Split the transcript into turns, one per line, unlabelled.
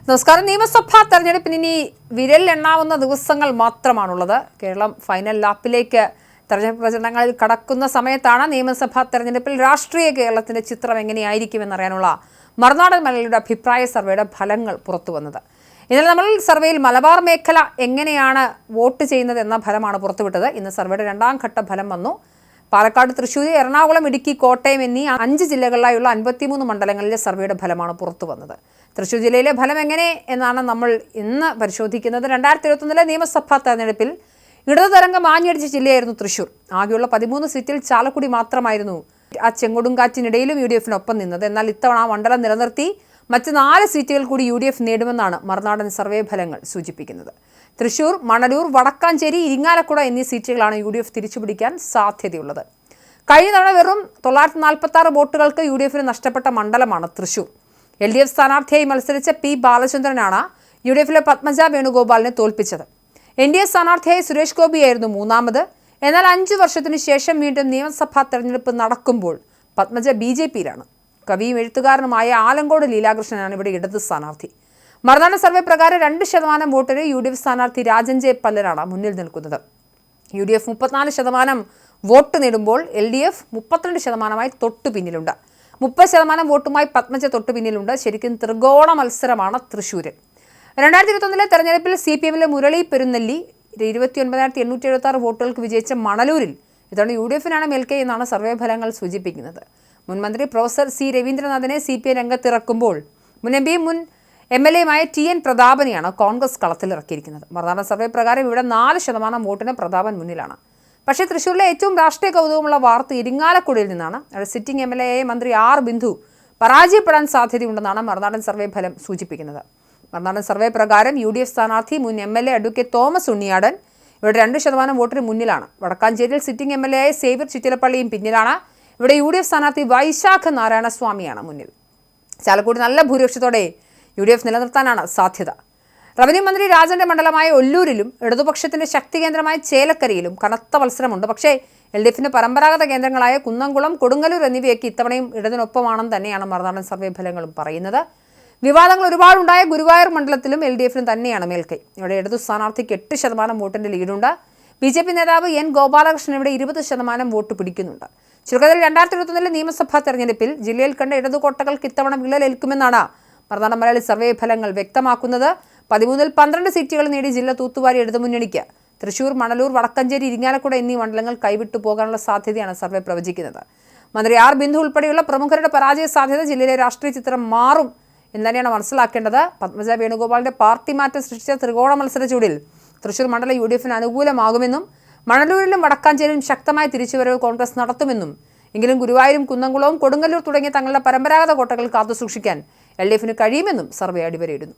നമസ്കാരം. നിയമസഭാ തെരഞ്ഞെടുപ്പിന് ഇനി വിരലിലെണ്ണാവുന്ന ദിവസങ്ങൾ മാത്രമാണുള്ളത്. കേരളം ഫൈനൽ ലാപ്പിലേക്ക് തെരഞ്ഞെടുപ്പ് പ്രചരണങ്ങളിൽ കടക്കുന്ന സമയത്താണ് നിയമസഭാ തെരഞ്ഞെടുപ്പിൽ രാഷ്ട്രീയ കേരളത്തിന്റെ ചിത്രം എങ്ങനെയായിരിക്കുമെന്നറിയാനുള്ള മറുനാടൻ മലയാളിയുടെ അഭിപ്രായ സർവേയുടെ ഫലങ്ങൾ പുറത്തുവന്നത്. ഇന്നലെ നമ്മൾ സർവേയിൽ മലബാർ മേഖല എങ്ങനെയാണ് വോട്ട് ചെയ്യുന്നത് എന്ന ഫലമാണ് പുറത്തുവിട്ടത്. ഇന്ന് സർവേയുടെ രണ്ടാം ഘട്ട ഫലം വന്നു. പാലക്കാട്, തൃശ്ശൂർ, എറണാകുളം, ഇടുക്കി, കോട്ടയം എന്നീ 5 ജില്ലകളിലായുള്ള 53 മണ്ഡലങ്ങളിലെ സർവേയുടെ ഫലമാണ് പുറത്തു വന്നത്. തൃശ്ശൂർ ജില്ലയിലെ ഫലം എങ്ങനെ എന്നാണ് നമ്മൾ ഇന്ന് പരിശോധിക്കുന്നത്. 2021 നിയമസഭാ തെരഞ്ഞെടുപ്പിൽ ഇടതുതരംഗം ആഞ്ഞടിച്ച ജില്ലയായിരുന്നു തൃശ്ശൂർ. ആകെയുള്ള 13 സീറ്റിൽ ചാലക്കുടി മാത്രമായിരുന്നു ആ ചെങ്കൊടുങ്കാറ്റിനിടയിലും UDF-നൊപ്പം നിന്നത്. എന്നാൽ ഇത്തവണ ആ മണ്ഡലം നിലനിർത്തി മറ്റ് 4 സീറ്റുകൾ കൂടി UDF നേടുമെന്നാണ് മറുനാടൻ സർവേ ഫലങ്ങൾ സൂചിപ്പിക്കുന്നത്. തൃശ്ശൂർ, മണലൂർ, വടക്കാഞ്ചേരി, ഇരിങ്ങാലക്കുട എന്നീ സീറ്റുകളാണ് UDF തിരിച്ചുപിടിക്കാൻ സാധ്യതയുള്ളത്. കഴിഞ്ഞ തവണ വെറും 946 വോട്ടുകൾക്ക് UDF-ന് നഷ്ടപ്പെട്ട മണ്ഡലമാണ് തൃശ്ശൂർ. LDF സ്ഥാനാർത്ഥിയായി മത്സരിച്ച P. ബാലചന്ദ്രനാണ് UDF-ലെ പത്മജ വേണുഗോപാലിനെ തോൽപ്പിച്ചത്. NDA സ്ഥാനാർത്ഥിയായി സുരേഷ് ഗോപിയായിരുന്നു മൂന്നാമത്. എന്നാൽ 5 വർഷത്തിനു ശേഷം വീണ്ടും നിയമസഭാ തെരഞ്ഞെടുപ്പ് നടക്കുമ്പോൾ പത്മജ BJP-യിലാണ്. കവിയും എഴുത്തുകാരനുമായ ആലങ്കോട് ലീലാകൃഷ്ണനാണ് ഇവിടെ ഇടത് സ്ഥാനാർത്ഥി. മറുനാടൻ സർവേ പ്രകാരം 2% വോട്ടിന് UDF സ്ഥാനാർത്ഥി രാജൻ ജെ പല്ലരാണ് മുന്നിൽ നിൽക്കുന്നത്. UDF 34% വോട്ട് നേടുമ്പോൾ LDF 32% തൊട്ടു പിന്നിലുണ്ട്. 30% വോട്ടുമായി പത്മജ തൊട്ടു പിന്നിലുണ്ട്. ശരിക്കും ത്രികോണ മത്സരമാണ് തൃശ്ശൂരിൽ. 2021 തെരഞ്ഞെടുപ്പിൽ CPM-ലെ മുരളി പെരുന്നെല്ലി 29,876 വോട്ടുകൾക്ക് വിജയിച്ച മണലൂരിൽ ഇതോടെ UDF-നാണ് മേൽക്കൈ എന്നാണ് സർവേ ഫലങ്ങൾ സൂചിപ്പിക്കുന്നത്. മുൻമന്ത്രി പ്രൊഫസർ C. രവീന്ദ്രനാഥിനെ CPM രംഗത്തിറക്കുമ്പോൾ മുൻ MP മുൻ MLA-യുമായ TN പ്രതാപനെയാണ് കോൺഗ്രസ് കളത്തിലിറക്കിയിരിക്കുന്നത്. മറുനാടൻ സർവേ പ്രകാരം ഇവിടെ 4% വോട്ടിന് പ്രതാപൻ മുന്നിലാണ്. പക്ഷേ തൃശ്ശൂരിലെ ഏറ്റവും രാഷ്ട്രീയ കൗതുകമുള്ള വാർത്ത ഇരിങ്ങാലക്കുടയിൽ നിന്നാണ്. സിറ്റിംഗ് MLA-യായ മന്ത്രി R. ബിന്ദു പരാജയപ്പെടാൻ സാധ്യതയുണ്ടെന്നാണ് മറുനാടൻ സർവേ ഫലം സൂചിപ്പിക്കുന്നത്. മറുനാടൻ സർവേ പ്രകാരം UDF സ്ഥാനാർത്ഥി മുൻ MLA അഡ്വക്കേറ്റ് തോമസ് ഉണ്ണിയാടൻ ഇവിടെ 2% വോട്ടിന് മുന്നിലാണ്. വടക്കാഞ്ചേരിയിൽ സിറ്റിംഗ് MLA-യായ സേവ്യർ ചിറ്റിലപ്പള്ളിയും പിന്നിലാണ്. ഇവിടെ UDF സ്ഥാനാർത്ഥി വൈശാഖ നാരായണസ്വാമിയാണ് മുന്നിൽ. ചാലക്കുടി നല്ല ഭൂരിപക്ഷത്തോടെ UDF നിലനിർത്താനാണ് സാധ്യത. റവന്യൂ മന്ത്രി രാജന്റെ മണ്ഡലമായ ഒല്ലൂരിലും ഇടതുപക്ഷത്തിന്റെ ശക്തി കേന്ദ്രമായ ചേലക്കരയിലും കനത്ത മത്സരമുണ്ട്. പക്ഷേ LDF-ന് പരമ്പരാഗത കേന്ദ്രങ്ങളായ കുന്നംകുളം, കൊടുങ്ങല്ലൂർ എന്നിവയൊക്കെ ഇത്തവണയും ഇടതിനൊപ്പമാണെന്ന് തന്നെയാണ് മറുനാടൻ സർവേ ഫലങ്ങളും പറയുന്നത്. വിവാദങ്ങൾ ഒരുപാടുണ്ടായ ഗുരുവായൂർ മണ്ഡലത്തിലും LDF-ന് തന്നെയാണ് മേൽക്കൈ. ഇവിടെ ഇടതു സ്ഥാനാർത്ഥിക്ക് 8% വോട്ടിന്റെ ലീഡുണ്ട്. BJP നേതാവ് N. ഗോപാലകൃഷ്ണൻ ഇവിടെ 20% വോട്ട് പിടിക്കുന്നുണ്ട്. ചുരുക്കത്തിൽ 2021 നിയമസഭാ തെരഞ്ഞെടുപ്പിൽ ജില്ലയിൽ കണ്ട ഇടതുകോട്ടകൾക്ക് ഇത്തവണ വിള്ളലേൽക്കുമെന്നാണ് മറുനാടൻ മലയാളി സർവേ ഫലങ്ങൾ വ്യക്തമാക്കുന്നത്. 13-ൽ 12 സീറ്റുകൾ നേടി ജില്ല തൂത്തുവാരി ഇടതുമുന്നണിക്ക്. തൃശ്ശൂർ, മണലൂർ, വടക്കഞ്ചേരി, ഇരിങ്ങാലക്കുട എന്നീ മണ്ഡലങ്ങൾ കൈവിട്ടു പോകാനുള്ള സാധ്യതയാണ് സർവേ പ്രവചിക്കുന്നത്. മന്ത്രി R. ബിന്ദു ഉൾപ്പെടെയുള്ള പ്രമുഖരുടെ പരാജയ സാധ്യത ജില്ലയിലെ രാഷ്ട്രീയ ചിത്രം മാറും എന്ന് തന്നെയാണ് മനസ്സിലാക്കേണ്ടത്. പത്മജ വേണുഗോപാലിന്റെ പാർട്ടി മാറ്റം സൃഷ്ടിച്ച ത്രികോണ മത്സര ചൂടിൽ തൃശ്ശൂർ മണ്ഡലം UDF-ന് അനുകൂലമാകുമെന്നും മണലൂരിലും വടക്കാഞ്ചേരിയിലും ശക്തമായ തിരിച്ചുവരവ് കോൺഗ്രസ് നടത്തുമെന്നും, എങ്കിലും ഗുരുവായൂരും കുന്നംകുളവും കൊടുങ്ങല്ലൂർ തുടങ്ങിയ തങ്ങളുടെ പരമ്പരാഗത കോട്ടകൾ കാത്തുസൂക്ഷിക്കാൻ LDF-ന് കഴിയുമെന്നും സർവേ അടിവരയിടുന്നു.